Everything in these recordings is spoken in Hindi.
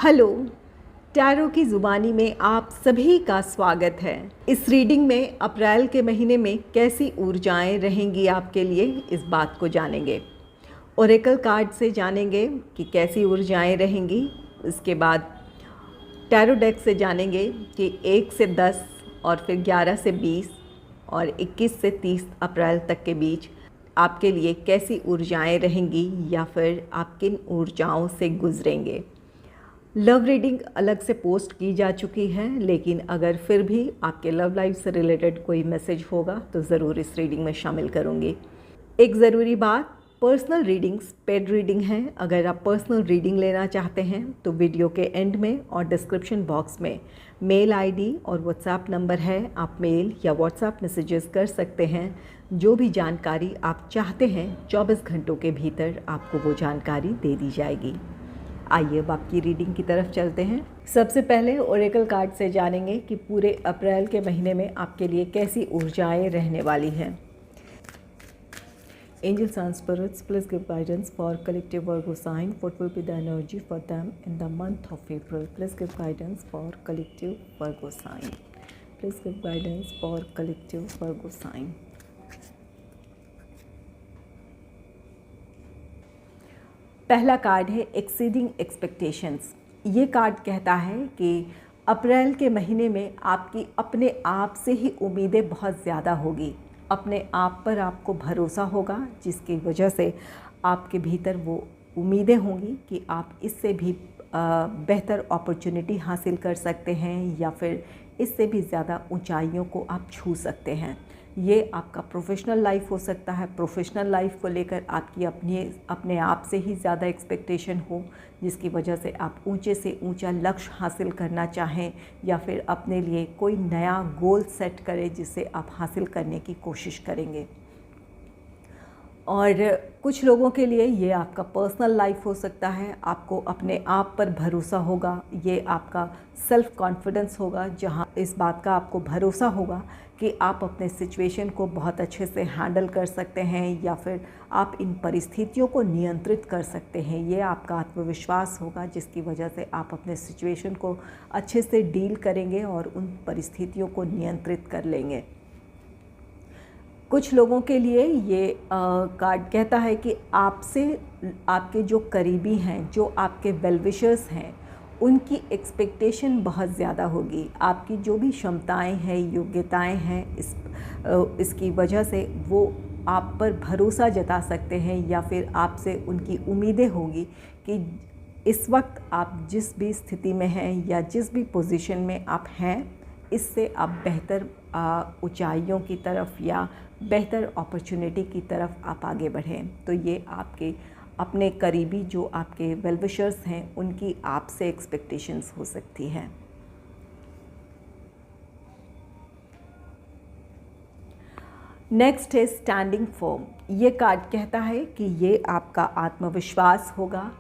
हेलो। टैरो की ज़ुबानी में आप सभी का स्वागत है। इस रीडिंग में अप्रैल के महीने में कैसी ऊर्जाएं रहेंगी आपके लिए, इस बात को जानेंगे। ओरेकल कार्ड से जानेंगे कि कैसी ऊर्जाएं रहेंगी। इसके बाद टैरो डेक से जानेंगे कि 1 से 10 और फिर 11 से 20 और 21 से 30 अप्रैल तक के बीच आपके लिए कैसी ऊर्जाएं रहेंगी या फिर आप किन ऊर्जाओं से गुजरेंगे। लव रीडिंग अलग से पोस्ट की जा चुकी है, लेकिन अगर फिर भी आपके लव लाइफ से रिलेटेड कोई मैसेज होगा तो ज़रूर इस रीडिंग में शामिल करूँगी। एक ज़रूरी बात, पर्सनल रीडिंग्स पेड रीडिंग है। अगर आप पर्सनल रीडिंग लेना चाहते हैं तो वीडियो के एंड में और डिस्क्रिप्शन बॉक्स में मेल आईडी और व्हाट्सएप नंबर है। आप मेल या व्हाट्सएप मैसेजेस कर सकते हैं। जो भी जानकारी आप चाहते हैं 24 घंटों के भीतर आपको वो जानकारी दे दी जाएगी। आइए अब आपकी रीडिंग की तरफ चलते हैं। सबसे पहले ओरेकल कार्ड से जानेंगे कि पूरे अप्रैल के महीने में आपके लिए कैसी ऊर्जाएं रहने वाली हैं। Angels and spirits, please give guidance for collective Virgo sign. What will be the energy for them in the month of April? Please give guidance for collective Virgo sign. Please give guidance for collective Virgo sign. पहला कार्ड है एक्सीडिंग एक्सपेक्टेशंस। ये कार्ड कहता है कि अप्रैल के महीने में आपकी अपने आप से ही उम्मीदें बहुत ज़्यादा होगी। अपने आप पर आपको भरोसा होगा, जिसकी वजह से आपके भीतर वो उम्मीदें होंगी कि आप इससे भी बेहतर अपॉर्चुनिटी हासिल कर सकते हैं या फिर इससे भी ज़्यादा ऊंचाइयों को आप छू सकते हैं। ये आपका प्रोफेशनल लाइफ हो सकता है। प्रोफेशनल लाइफ को लेकर आपकी अपने आप से ही ज़्यादा एक्सपेक्टेशन हो, जिसकी वजह से आप ऊंचे से ऊंचा लक्ष्य हासिल करना चाहें या फिर अपने लिए कोई नया गोल सेट करें जिसे आप हासिल करने की कोशिश करेंगे। और कुछ लोगों के लिए ये आपका पर्सनल लाइफ हो सकता है। आपको अपने आप पर भरोसा होगा, ये आपका सेल्फ कॉन्फिडेंस होगा, जहाँ इस बात का आपको भरोसा होगा कि आप अपने सिचुएशन को बहुत अच्छे से हैंडल कर सकते हैं या फिर आप इन परिस्थितियों को नियंत्रित कर सकते हैं। ये आपका आत्मविश्वास होगा, जिसकी वजह से आप अपने सिचुएशन को अच्छे से डील करेंगे और उन परिस्थितियों को नियंत्रित कर लेंगे। कुछ लोगों के लिए ये कार्ड कहता है कि आपसे आपके जो करीबी हैं, जो आपके वेल विशर्स हैं, उनकी एक्सपेक्टेशन बहुत ज़्यादा होगी। आपकी जो भी क्षमताएं हैं, योग्यताएं हैं, इसकी वजह से वो आप पर भरोसा जता सकते हैं या फिर आपसे उनकी उम्मीदें होंगी कि इस वक्त आप जिस भी स्थिति में हैं या जिस भी पोजीशन में आप हैं, इससे आप बेहतर ऊंचाइयों की तरफ या बेहतर अपॉर्चुनिटी की तरफ आप आगे बढ़ें। तो ये आपके अपने करीबी जो आपके वेल विशर्स हैं, उनकी आपसे एक्सपेक्टेशंस हो सकती हैं। नेक्स्ट है स्टैंडिंग फर्म। ये कार्ड कहता है कि ये आपका आत्मविश्वास होगा,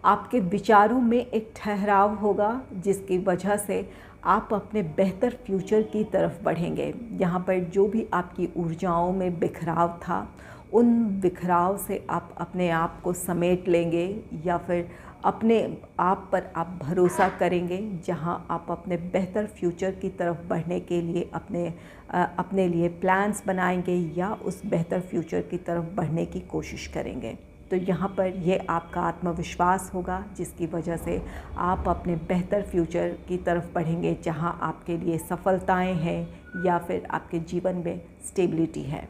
आपके विचारों में एक ठहराव होगा, जिसकी वजह से आप अपने बेहतर फ्यूचर की तरफ बढ़ेंगे। यहाँ पर जो भी आपकी ऊर्जाओं में बिखराव था, उन बिखराव से आप अपने आप को समेट लेंगे या फिर अपने आप पर आप भरोसा करेंगे, जहाँ आप अपने बेहतर फ्यूचर की तरफ बढ़ने के लिए अपने लिए प्लान्स बनाएंगे या उस बेहतर फ्यूचर की तरफ बढ़ने की कोशिश करेंगे। तो यहाँ पर ये आपका आत्मविश्वास होगा, जिसकी वजह से आप अपने बेहतर फ्यूचर की तरफ बढ़ेंगे, जहाँ आपके लिए सफलताएं हैं या फिर आपके जीवन में स्टेबिलिटी है।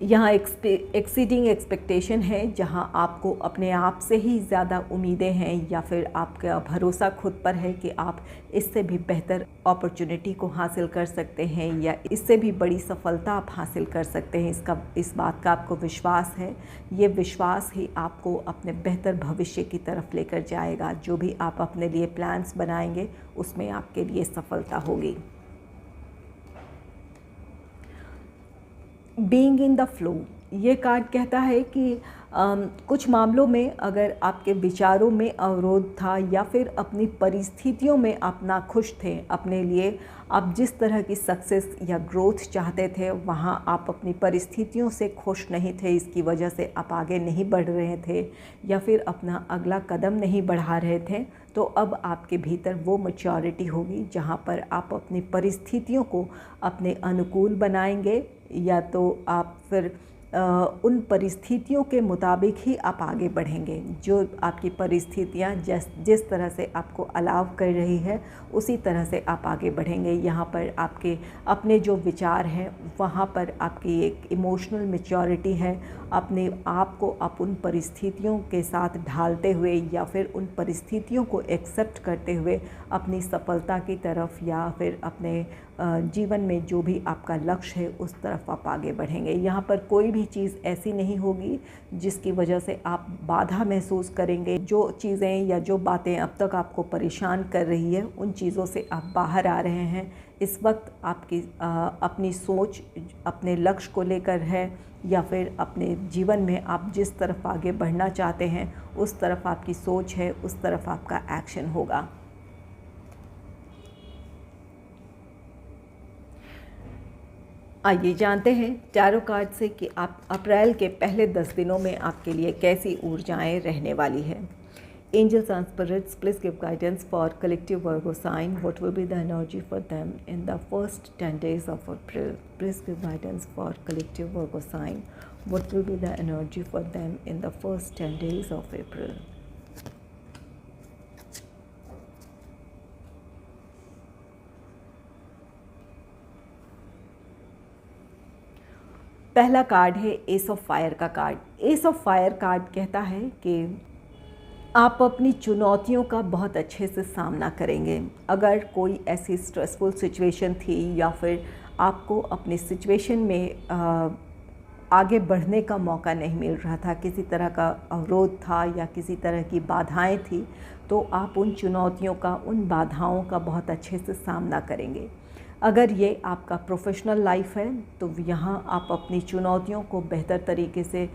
यहाँ एक्सीडिंग एक्सपेक्टेशन है, जहाँ आपको अपने आप से ही ज़्यादा उम्मीदें हैं या फिर आपका भरोसा खुद पर है कि आप इससे भी बेहतर अपॉर्चुनिटी को हासिल कर सकते हैं या इससे भी बड़ी सफलता आप हासिल कर सकते हैं। इस बात का आपको विश्वास है। ये विश्वास ही आपको अपने बेहतर भविष्य की तरफ लेकर जाएगा। जो भी आप अपने लिए प्लान्स बनाएंगे, उसमें आपके लिए सफलता होगी। Being in the flow. ये कार्ड कहता है कि कुछ मामलों में अगर आपके विचारों में अवरोध था या फिर अपनी परिस्थितियों में आप नाखुश थे, अपने लिए आप जिस तरह की सक्सेस या ग्रोथ चाहते थे वहाँ आप अपनी परिस्थितियों से खुश नहीं थे, इसकी वजह से आप आगे नहीं बढ़ रहे थे या फिर अपना अगला कदम नहीं बढ़ा रहे थे, तो अब आपके भीतर वो मैच्योरिटी होगी जहाँ पर आप अपनी परिस्थितियों को अपने अनुकूल बनाएंगे, या तो आप फिर उन परिस्थितियों के मुताबिक ही आप आगे बढ़ेंगे। जो आपकी परिस्थितियाँ जिस तरह से आपको अलाउ कर रही है उसी तरह से आप आगे बढ़ेंगे। यहाँ पर आपके अपने जो विचार हैं वहाँ पर आपकी एक इमोशनल मैच्योरिटी है। अपने आप को आप उन परिस्थितियों के साथ ढालते हुए या फिर उन परिस्थितियों को एक्सेप्ट करते हुए अपनी सफलता की तरफ या फिर अपने जीवन में जो भी आपका लक्ष्य है उस तरफ आप आगे बढ़ेंगे। यहाँ पर कोई भी चीज़ ऐसी नहीं होगी जिसकी वजह से आप बाधा महसूस करेंगे। जो चीज़ें या जो बातें अब तक आपको परेशान कर रही है उन चीज़ों से आप बाहर आ रहे हैं। इस वक्त आपकी अपनी सोच अपने लक्ष्य को लेकर है या फिर अपने जीवन में आप जिस तरफ आगे बढ़ना चाहते हैं उस तरफ आपकी सोच है, उस तरफ आपका एक्शन होगा। आइए जानते हैं टैरो कार्ड से कि आप अप्रैल के पहले 10 दिनों में आपके लिए कैसी ऊर्जाएं रहने वाली है। Angels and spirits, please give guidance for collective Virgo sign. What will be the energy for them in the first 10 days of April? Please give guidance for collective Virgo sign. What will be the energy for them in the first 10 days of April? पहला कार्ड है एस ऑफ फायर का card. S of fire card कहता है कि आप अपनी चुनौतियों का बहुत अच्छे से सामना करेंगे। अगर कोई ऐसी स्ट्रेसफुल सिचुएशन थी या फिर आपको अपनी सिचुएशन में आगे बढ़ने का मौका नहीं मिल रहा था, किसी तरह का अवरोध था या किसी तरह की बाधाएं थी, तो आप उन चुनौतियों का, उन बाधाओं का बहुत अच्छे से सामना करेंगे। अगर ये आपका प्रोफेशनल लाइफ है तो यहाँ आप अपनी चुनौतियों को बेहतर तरीके से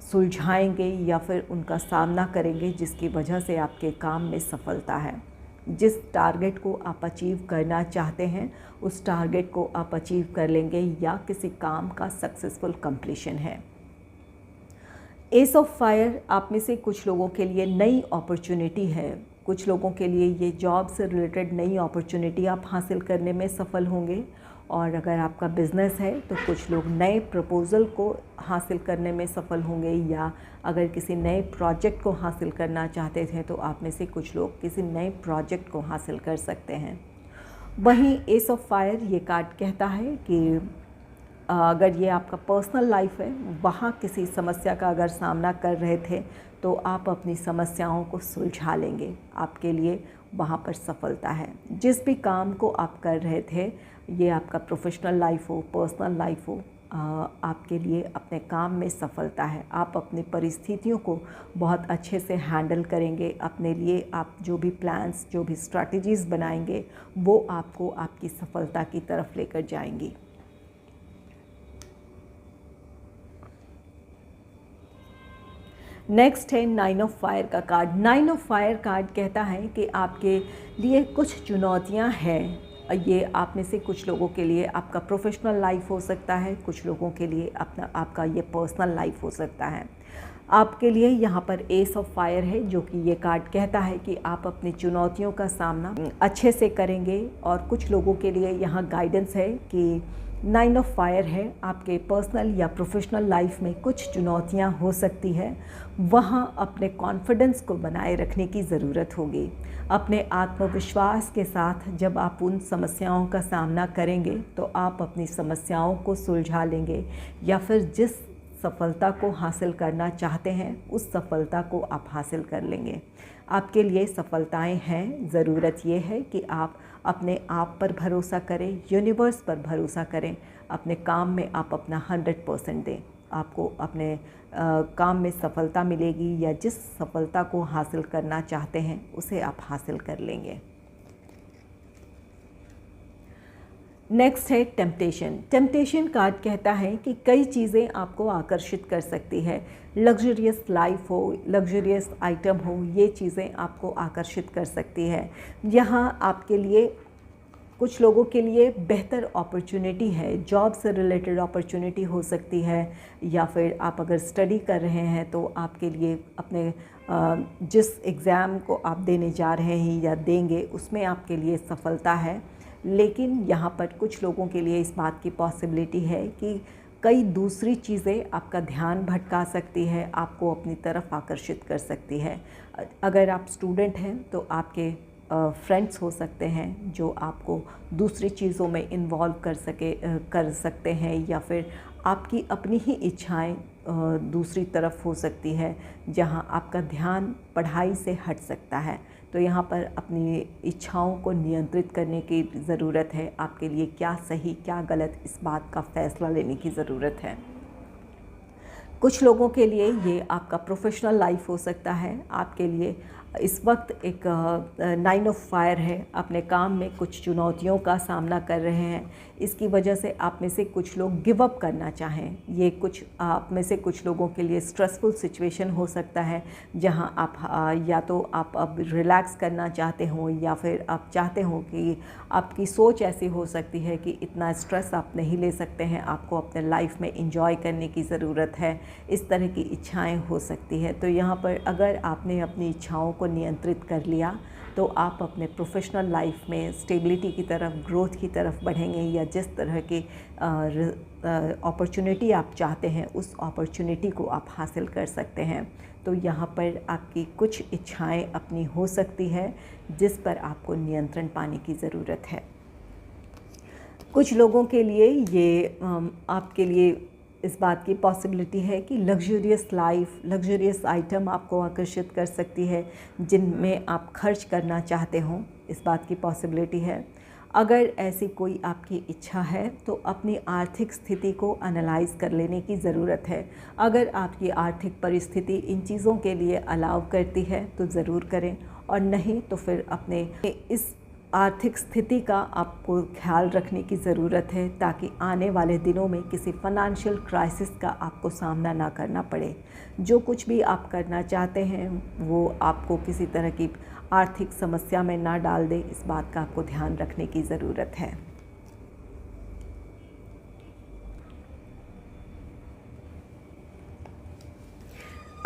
सुलझाएंगे या फिर उनका सामना करेंगे, जिसकी वजह से आपके काम में सफलता है। जिस टारगेट को आप अचीव करना चाहते हैं उस टारगेट को आप अचीव कर लेंगे या किसी काम का सक्सेसफुल कंप्लीशन है। एस ऑफ फायर आप में से कुछ लोगों के लिए नई अपॉर्चुनिटी है। कुछ लोगों के लिए ये जॉब से रिलेटेड नई अपॉर्चुनिटी आप हासिल करने में सफल होंगे, और अगर आपका बिज़नेस है तो कुछ लोग नए प्रपोज़ल को हासिल करने में सफल होंगे, या अगर किसी नए प्रोजेक्ट को हासिल करना चाहते थे तो आप में से कुछ लोग किसी नए प्रोजेक्ट को हासिल कर सकते हैं। वहीं एस ऑफ फायर ये कार्ड कहता है कि अगर ये आपका पर्सनल लाइफ है, वहाँ किसी समस्या का अगर सामना कर रहे थे तो आप अपनी समस्याओं को सुलझा लेंगे। आपके लिए वहाँ पर सफलता है। जिस भी काम को आप कर रहे थे, ये आपका प्रोफेशनल लाइफ हो, पर्सनल लाइफ हो, आपके लिए अपने काम में सफलता है। आप अपनी परिस्थितियों को बहुत अच्छे से हैंडल करेंगे। अपने लिए आप जो भी प्लान्स, जो भी स्ट्रैटेजीज़ बनाएंगे वो आपको आपकी सफलता की तरफ लेकर जाएंगी। नेक्स्ट है 9 ऑफ फायर का कार्ड। 9 ऑफ फायर कार्ड कहता है कि आपके लिए कुछ चुनौतियां हैं। ये आप में से कुछ लोगों के लिए आपका प्रोफेशनल लाइफ हो सकता है, कुछ लोगों के लिए आपका ये पर्सनल लाइफ हो सकता है। आपके लिए यहाँ पर एस ऑफ फायर है, जो कि ये कार्ड कहता है कि आप अपनी चुनौतियों का सामना अच्छे से करेंगे। और कुछ लोगों के लिए यहाँ गाइडेंस है कि 9 ऑफ फायर है, आपके पर्सनल या प्रोफेशनल लाइफ में कुछ चुनौतियाँ हो सकती है, वहाँ अपने कॉन्फिडेंस को बनाए रखने की ज़रूरत होगी। अपने आत्मविश्वास के साथ जब आप उन समस्याओं का सामना करेंगे तो आप अपनी समस्याओं को सुलझा लेंगे, या फिर जिस सफलता को हासिल करना चाहते हैं उस सफलता को आप हासिल कर लेंगे। आपके लिए सफलताएं हैं। ज़रूरत ये है कि आप अपने आप पर भरोसा करें, यूनिवर्स पर भरोसा करें, अपने काम में आप अपना 100% दें। आपको अपने काम में सफलता मिलेगी, या जिस सफलता को हासिल करना चाहते हैं उसे आप हासिल कर लेंगे। नेक्स्ट है टेम्पटेशन। टेम्पटेशन कार्ड कहता है कि कई चीज़ें आपको आकर्षित कर सकती है। लग्जरियस लाइफ हो, लग्जरियस आइटम हो, ये चीज़ें आपको आकर्षित कर सकती है। यहाँ आपके लिए, कुछ लोगों के लिए बेहतर अपॉर्चुनिटी है, जॉब से रिलेटेड अपॉर्चुनिटी हो सकती है, या फिर आप अगर स्टडी कर रहे हैं तो आपके लिए अपने जिस एग्ज़ाम को आप देने जा रहे हैं या देंगे उसमें आपके लिए सफलता है। लेकिन यहाँ पर कुछ लोगों के लिए इस बात की पॉसिबिलिटी है कि कई दूसरी चीज़ें आपका ध्यान भटका सकती है, आपको अपनी तरफ आकर्षित कर सकती है। अगर आप स्टूडेंट हैं तो आपके फ्रेंड्स हो सकते हैं जो आपको दूसरी चीज़ों में इन्वॉल्व कर सकते हैं, या फिर आपकी अपनी ही इच्छाएं दूसरी तरफ हो सकती है जहां आपका ध्यान पढ़ाई से हट सकता है। तो यहाँ पर अपनी इच्छाओं को नियंत्रित करने की ज़रूरत है। आपके लिए क्या सही क्या गलत, इस बात का फ़ैसला लेने की ज़रूरत है। कुछ लोगों के लिए ये आपका प्रोफेशनल लाइफ हो सकता है। आपके लिए इस वक्त एक 9 ऑफ फायर है, अपने काम में कुछ चुनौतियों का सामना कर रहे हैं। इसकी वजह से आप में से कुछ लोग गिव अप करना चाहें। ये कुछ आप में से कुछ लोगों के लिए स्ट्रेसफुल सिचुएशन हो सकता है, जहां आप या तो आप अब रिलैक्स करना चाहते हो, या फिर आप चाहते हो कि आपकी सोच ऐसी हो सकती है कि इतना स्ट्रेस आप नहीं ले सकते हैं, आपको अपने लाइफ में एंजॉय करने की ज़रूरत है। इस तरह की इच्छाएं हो सकती है। तो यहाँ पर अगर आपने अपनी इच्छाओं को नियंत्रित कर लिया तो आप अपने प्रोफेशनल लाइफ में स्टेबिलिटी की तरफ, ग्रोथ की तरफ बढ़ेंगे, या जिस तरह की अपॉर्चुनिटी आप चाहते हैं उस अपॉर्चुनिटी को आप हासिल कर सकते हैं। तो यहाँ पर आपकी कुछ इच्छाएं अपनी हो सकती है जिस पर आपको नियंत्रण पाने की ज़रूरत है। कुछ लोगों के लिए ये आपके लिए इस बात की पॉसिबिलिटी है कि लग्जरियस लाइफ, लग्जरियस आइटम आपको आकर्षित कर सकती है जिनमें आप खर्च करना चाहते हों, इस बात की पॉसिबिलिटी है। अगर ऐसी कोई आपकी इच्छा है तो अपनी आर्थिक स्थिति को एनालाइज़ कर लेने की ज़रूरत है। अगर आपकी आर्थिक परिस्थिति इन चीज़ों के लिए अलाउ करती है तो ज़रूर करें, और नहीं तो फिर अपने इस आर्थिक स्थिति का आपको ख्याल रखने की ज़रूरत है, ताकि आने वाले दिनों में किसी फाइनेंशियल क्राइसिस का आपको सामना ना करना पड़े। जो कुछ भी आप करना चाहते हैं वो आपको किसी तरह की आर्थिक समस्या में ना डाल दे, इस बात का आपको ध्यान रखने की ज़रूरत है।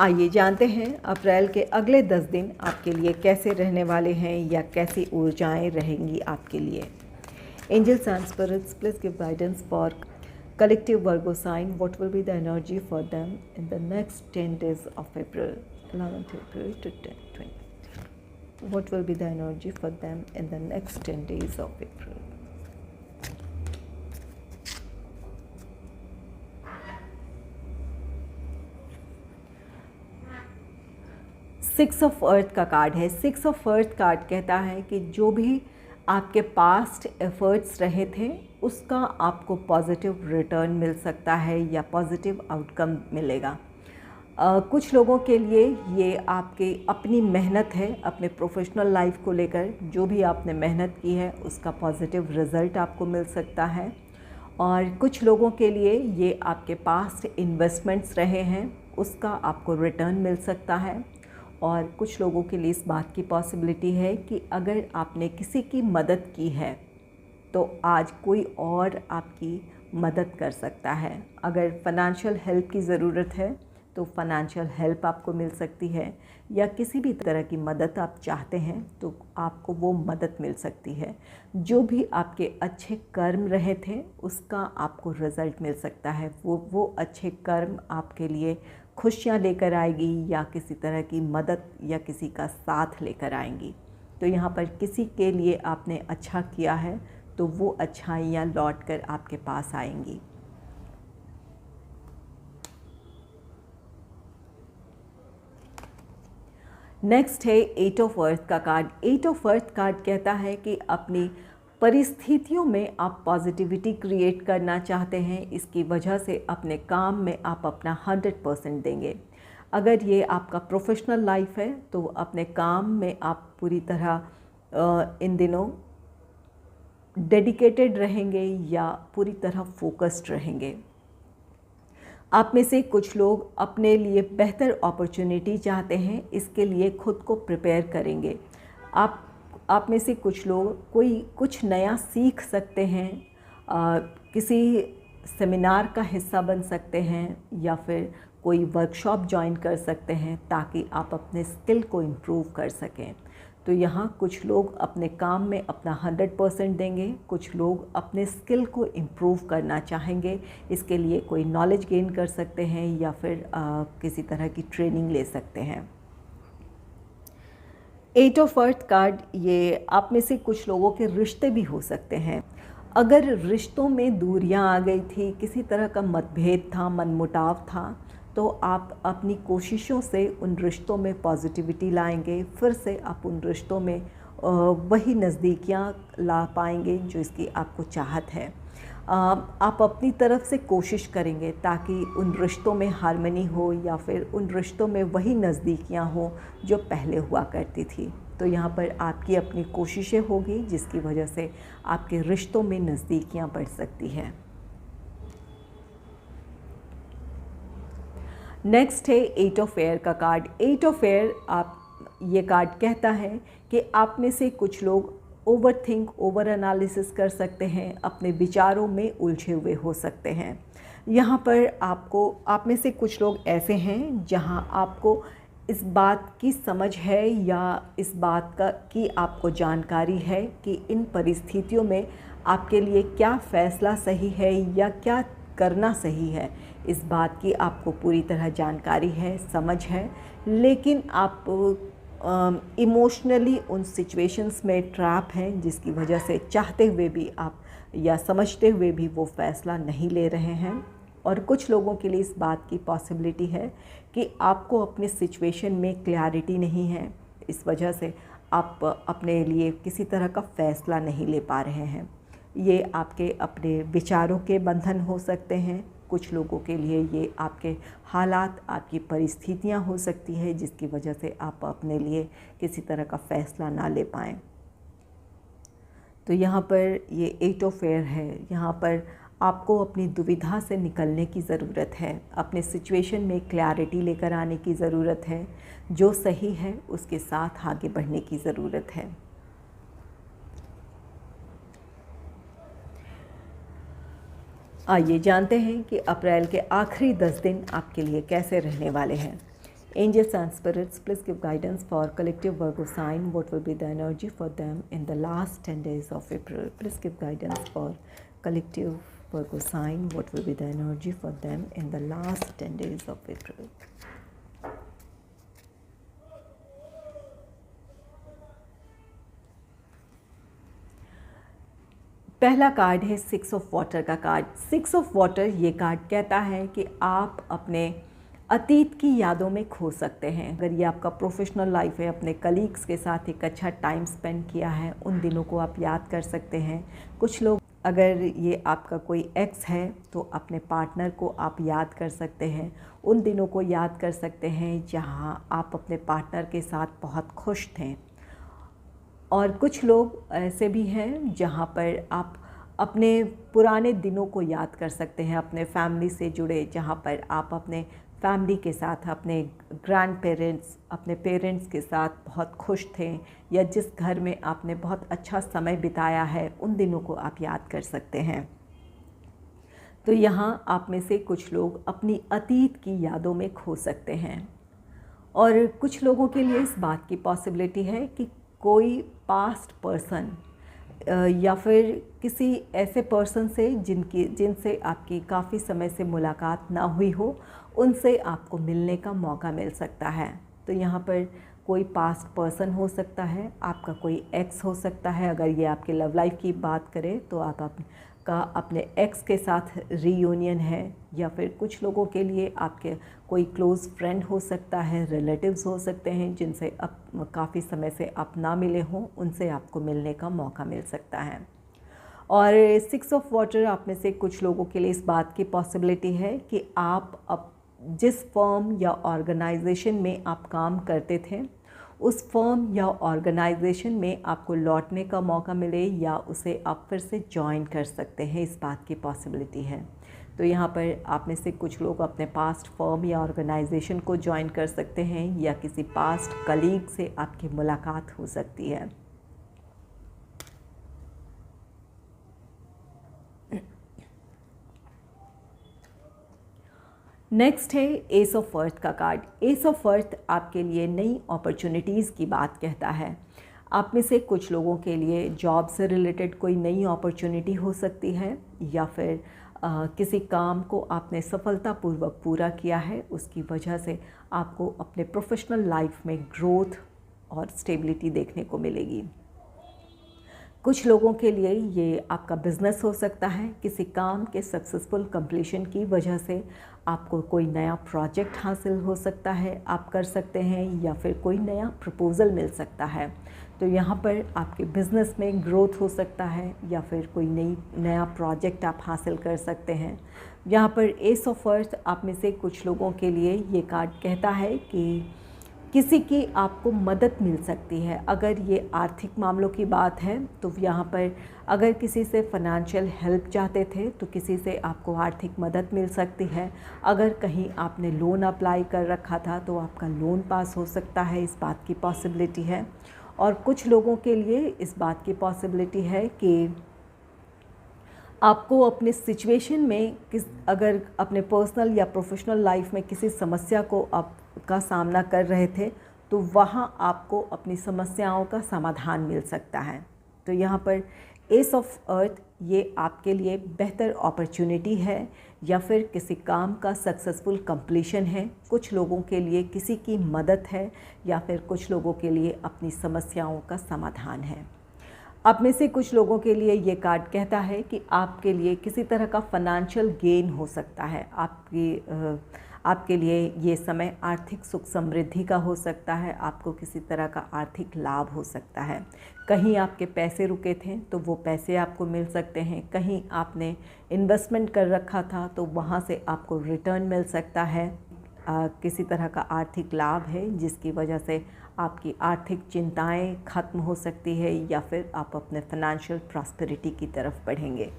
आइए जानते हैं अप्रैल के अगले 10 दिन आपके लिए कैसे रहने वाले हैं, या कैसी ऊर्जाएं रहेंगी आपके लिए। Angels and spirits please give guidance for collective Virgo sign. What will be the energy for them in the next 10 days of April, 11th April to 20. What will be the energy for them in the next 10 days of April? Six of earth का कार्ड है। सिक्स ऑफ अर्थ कार्ड कहता है कि जो भी आपके पास्ट एफर्ट्स रहे थे उसका आपको पॉजिटिव रिटर्न मिल सकता है, या पॉजिटिव आउटकम मिलेगा। कुछ लोगों के लिए ये आपकी अपनी मेहनत है, अपने प्रोफेशनल लाइफ को लेकर जो भी आपने मेहनत की है उसका पॉजिटिव रिज़ल्ट आपको मिल सकता है। और कुछ लोगों के लिए ये आपके पास्ट इन्वेस्टमेंट्स रहे हैं उसका आपको रिटर्न मिल सकता है। और कुछ लोगों के लिए इस बात की पॉसिबिलिटी है कि अगर आपने किसी की मदद की है तो आज कोई और आपकी मदद कर सकता है। अगर फाइनेंशियल हेल्प की ज़रूरत है तो फाइनेंशियल हेल्प आपको मिल सकती है, या किसी भी तरह की मदद आप चाहते हैं तो आपको वो मदद मिल सकती है। जो भी आपके अच्छे कर्म रहे थे उसका आपको रिज़ल्ट मिल सकता है। वो अच्छे कर्म आपके लिए खुशियाँ लेकर आएगी, या किसी तरह की मदद या किसी का साथ लेकर आएंगी। तो यहाँ पर किसी के लिए आपने अच्छा किया है तो वो अच्छाइयाँ लौट कर आपके पास आएंगी। नेक्स्ट है 8 ऑफ अर्थ का कार्ड। 8 ऑफ अर्थ कार्ड कहता है कि अपनी परिस्थितियों में आप पॉजिटिविटी क्रिएट करना चाहते हैं, इसकी वजह से अपने काम में आप अपना 100% देंगे। अगर ये आपका प्रोफेशनल लाइफ है तो अपने काम में आप पूरी तरह इन दिनों डेडिकेटेड रहेंगे या पूरी तरह फोकस्ड रहेंगे। आप में से कुछ लोग अपने लिए बेहतर अपॉर्चुनिटी चाहते हैं, इसके लिए खुद को प्रिपेयर करेंगे। आप में से कुछ लोग कुछ नया सीख सकते हैं, किसी सेमिनार का हिस्सा बन सकते हैं या फिर कोई वर्कशॉप ज्वाइन कर सकते हैं ताकि आप अपने स्किल को इम्प्रूव कर सकें। तो यहाँ कुछ लोग अपने काम में अपना 100% देंगे, कुछ लोग अपने स्किल को इम्प्रूव करना चाहेंगे। इसके लिए कोई नॉलेज गेन कर सकते हैं या फिर किसी तरह की ट्रेनिंग ले सकते हैं। 8 ऑफ अर्थ कार्ड, ये आप में से कुछ लोगों के रिश्ते भी हो सकते हैं। अगर रिश्तों में दूरियां आ गई थी, किसी तरह का मतभेद था, मनमुटाव था, तो आप अपनी कोशिशों से उन रिश्तों में पॉजिटिविटी लाएंगे। फिर से आप उन रिश्तों में वही नज़दीकियाँ ला पाएंगे जो इसकी आपको चाहत है। आप अपनी तरफ से कोशिश करेंगे ताकि उन रिश्तों में हार्मनी हो या फिर उन रिश्तों में वही नज़दीकियाँ हो जो पहले हुआ करती थी। तो यहाँ पर आपकी अपनी कोशिशें होगी जिसकी वजह से आपके रिश्तों में नज़दीकियाँ बढ़ सकती हैं। नेक्स्ट है 8 ऑफ एयर का कार्ड। 8 ऑफ एयर, ये कार्ड कहता है कि आप में से कुछ लोग ओवर एनालिसिस कर सकते हैं, अपने विचारों में उलझे हुए हो सकते हैं। यहाँ पर आप में से कुछ लोग ऐसे हैं जहाँ आपको इस बात की समझ है या इस बात की आपको जानकारी है कि इन परिस्थितियों में आपके लिए क्या फ़ैसला सही है या क्या करना सही है। इस बात की आपको पूरी तरह जानकारी है, समझ है, लेकिन आप इमोशनली उन सिचुएशंस में ट्रैप हैं जिसकी वजह से चाहते हुए भी आप या समझते हुए भी वो फ़ैसला नहीं ले रहे हैं। और कुछ लोगों के लिए इस बात की पॉसिबिलिटी है कि आपको अपने सिचुएशन में क्लैरिटी नहीं है, इस वजह से आप अपने लिए किसी तरह का फ़ैसला नहीं ले पा रहे हैं। ये आपके अपने विचारों के बंधन हो सकते हैं। कुछ लोगों के लिए ये आपके हालात, आपकी परिस्थितियां हो सकती है जिसकी वजह से आप अपने लिए किसी तरह का फ़ैसला ना ले पाएँ। तो यहाँ पर ये 8 ऑफ एयर है। यहाँ पर आपको अपनी दुविधा से निकलने की ज़रूरत है, अपने सिचुएशन में क्लैरिटी लेकर आने की ज़रूरत है, जो सही है उसके साथ आगे बढ़ने की ज़रूरत है। आइए जानते हैं कि अप्रैल के आखिरी 10 दिन आपके लिए कैसे रहने वाले हैं। Angels and spirits, please give guidance for collective Virgo sign. What will be the energy for them in the last 10 days of April? Please give guidance for collective Virgo sign. What will be the energy for them in the last 10 days of April? पहला कार्ड है 6 ऑफ वाटर का कार्ड। 6 ऑफ वाटर, ये कार्ड कहता है कि आप अपने अतीत की यादों में खो सकते हैं। अगर ये आपका प्रोफेशनल लाइफ है, अपने कलीग्स के साथ एक अच्छा टाइम स्पेंड किया है, उन दिनों को आप याद कर सकते हैं। कुछ लोग, अगर ये आपका कोई एक्स है तो अपने पार्टनर को आप याद कर सकते हैं, उन दिनों को याद कर सकते हैं जहाँ आप अपने पार्टनर के साथ बहुत खुश थे। और कुछ लोग ऐसे भी हैं जहाँ पर आप अपने पुराने दिनों को याद कर सकते हैं, अपने फैमिली से जुड़े, जहाँ पर आप अपने फैमिली के साथ, अपने ग्रैंड पेरेंट्स, अपने पेरेंट्स के साथ बहुत खुश थे, या जिस घर में आपने बहुत अच्छा समय बिताया है, उन दिनों को आप याद कर सकते हैं। तो यहाँ आप में से कुछ लोग अपनी अतीत की यादों में खो सकते हैं। और कुछ लोगों के लिए इस बात की पॉसिबिलिटी है कि कोई पास्ट पर्सन या फिर किसी ऐसे पर्सन से जिनसे आपकी काफ़ी समय से मुलाकात ना हुई हो, उनसे आपको मिलने का मौका मिल सकता है। तो यहाँ पर कोई पास्ट पर्सन हो सकता है, आपका कोई एक्स हो सकता है। अगर ये आपके लव लाइफ की बात करें तो आपका अपने एक्स के साथ रीयूनियन है, या फिर कुछ लोगों के लिए आपके कोई क्लोज़ फ्रेंड हो सकता है, रिलेटिव्स हो सकते हैं जिनसे अब काफ़ी समय से आप ना मिले हों, उनसे आपको मिलने का मौका मिल सकता है। और 6 ऑफ वाटर, आप में से कुछ लोगों के लिए इस बात की पॉसिबिलिटी है कि आप अब जिस फर्म या ऑर्गेनाइजेशन में आप काम करते थे, उस फर्म या ऑर्गेनाइजेशन में आपको लौटने का मौका मिले या उसे आप फिर से ज्वाइन कर सकते हैं, इस बात की पॉसिबिलिटी है। तो यहाँ पर आप में से कुछ लोग अपने पास्ट फर्म या ऑर्गेनाइजेशन को ज्वाइन कर सकते हैं या किसी पास्ट कलीग से आपकी मुलाकात हो सकती है। नेक्स्ट है एस ऑफ अर्थ का कार्ड। एस ऑफ अर्थ आपके लिए नई अपॉर्चुनिटीज़ की बात कहता है। आप में से कुछ लोगों के लिए जॉब से रिलेटेड कोई नई अपॉर्चुनिटी हो सकती है या फिर किसी काम को आपने सफलतापूर्वक पूरा किया है, उसकी वजह से आपको अपने प्रोफेशनल लाइफ में ग्रोथ और स्टेबिलिटी देखने को मिलेगी। कुछ लोगों के लिए ये आपका बिज़नेस हो सकता है। किसी काम के सक्सेसफुल कंप्लीशन की वजह से आपको कोई नया प्रोजेक्ट हासिल हो सकता है, आप कर सकते हैं, या फिर कोई नया प्रपोज़ल मिल सकता है। तो यहाँ पर आपके बिज़नेस में ग्रोथ हो सकता है या फिर कोई नया प्रोजेक्ट आप हासिल कर सकते हैं। यहाँ पर एस ऑफ अर्थ आप में से कुछ लोगों के लिए ये कार्ड कहता है कि किसी की आपको मदद मिल सकती है। अगर ये आर्थिक मामलों की बात है तो यहाँ पर अगर किसी से फ़ाइनेंशियल हेल्प चाहते थे तो किसी से आपको आर्थिक मदद मिल सकती है। अगर कहीं आपने लोन अप्लाई कर रखा था तो आपका लोन पास हो सकता है, इस बात की पॉसिबिलिटी है। और कुछ लोगों के लिए इस बात की पॉसिबिलिटी है कि आपको अपने सिचुएशन में अगर अपने पर्सनल या प्रोफेशनल लाइफ में किसी समस्या को का सामना कर रहे थे तो वहाँ आपको अपनी समस्याओं का समाधान मिल सकता है। तो यहाँ पर एस ऑफ अर्थ ये आपके लिए बेहतर अपॉर्चुनिटी है या फिर किसी काम का सक्सेसफुल कंप्लीशन है। कुछ लोगों के लिए किसी की मदद है या फिर कुछ लोगों के लिए अपनी समस्याओं का समाधान है। आप में से कुछ लोगों के लिए ये कार्ड कहता है कि आपके लिए किसी तरह का फाइनेंशियल गेन हो सकता है। आपके लिए ये समय आर्थिक सुख समृद्धि का हो सकता है, आपको किसी तरह का आर्थिक लाभ हो सकता है। कहीं आपके पैसे रुके थे तो वो पैसे आपको मिल सकते हैं, कहीं आपने इन्वेस्टमेंट कर रखा था तो वहाँ से आपको रिटर्न मिल सकता है। किसी तरह का आर्थिक लाभ है जिसकी वजह से आपकी आर्थिक चिंताएं ख़त्म हो सकती है या फिर आप अपने फाइनेंशियल प्रॉस्पेरिटी की तरफ बढ़ेंगे।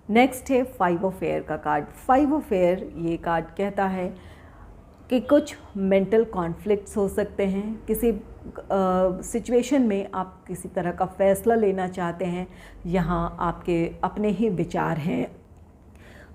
नेक्स्ट है 5 ऑफ एयर का कार्ड। 5 ऑफ एयर ये कार्ड कहता है कि कुछ मेंटल कॉन्फ्लिक्ट्स हो सकते हैं। किसी सिचुएशन में आप किसी तरह का फ़ैसला लेना चाहते हैं, यहाँ आपके अपने ही विचार हैं,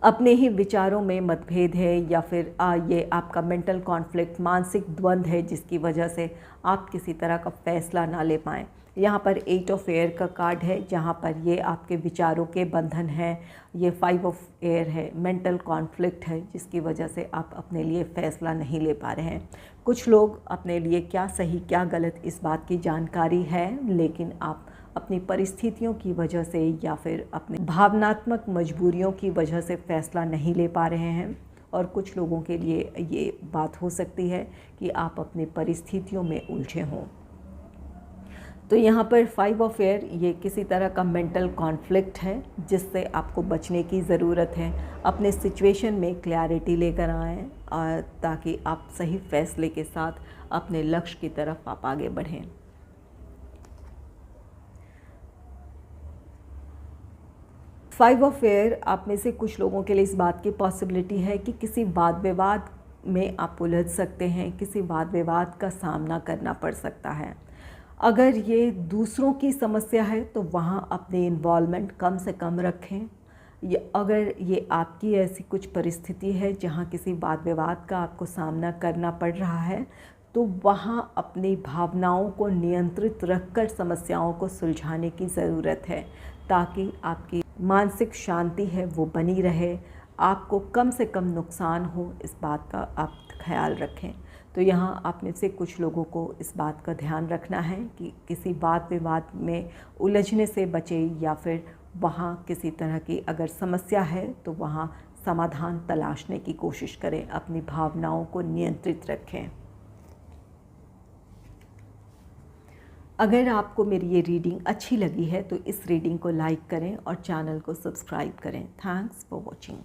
अपने ही विचारों में मतभेद है या फिर ये आपका मेंटल कॉन्फ्लिक्ट, मानसिक द्वंद्व है जिसकी वजह से आप किसी तरह का फ़ैसला ना ले पाएँ। यहाँ पर 8 ऑफ एयर का कार्ड है जहाँ पर ये आपके विचारों के बंधन है। ये 5 ऑफ एयर है, मेंटल कॉन्फ्लिक्ट है जिसकी वजह से आप अपने लिए फ़ैसला नहीं ले पा रहे हैं। कुछ लोग अपने लिए क्या सही क्या गलत इस बात की जानकारी है, लेकिन आप अपनी परिस्थितियों की वजह से या फिर अपने भावनात्मक मजबूरियों की वजह से फ़ैसला नहीं ले पा रहे हैं। और कुछ लोगों के लिए ये बात हो सकती है कि आप अपनी परिस्थितियों में उलझे हों। तो यहाँ पर 5 ऑफ एयर ये किसी तरह का मेंटल कॉन्फ्लिक्ट है जिससे आपको बचने की ज़रूरत है। अपने सिचुएशन में क्लैरिटी लेकर आएँ ताकि आप सही फैसले के साथ अपने लक्ष्य की तरफ आप आगे बढ़ें। फाइव ऑफ एयर आप में से कुछ लोगों के लिए इस बात की पॉसिबिलिटी है कि किसी वाद विवाद में आप उलझ सकते हैं, किसी वाद विवाद का सामना करना पड़ सकता है। अगर ये दूसरों की समस्या है तो वहाँ अपनी इन्वॉल्वमेंट कम से कम रखें। अगर ये आपकी ऐसी कुछ परिस्थिति है जहाँ किसी वाद विवाद का आपको सामना करना पड़ रहा है तो वहाँ अपनी भावनाओं को नियंत्रित रखकर समस्याओं को सुलझाने की ज़रूरत है ताकि आपकी मानसिक शांति है वो बनी रहे, आपको कम से कम नुकसान हो, इस बात का आप ख्याल रखें। तो यहाँ आप में से कुछ लोगों को इस बात का ध्यान रखना है कि किसी वाद विवाद में उलझने से बचें या फिर वहाँ किसी तरह की अगर समस्या है तो वहाँ समाधान तलाशने की कोशिश करें, अपनी भावनाओं को नियंत्रित रखें। अगर आपको मेरी ये रीडिंग अच्छी लगी है तो इस रीडिंग को लाइक करें और चैनल को सब्सक्राइब करें। Thanks for watching.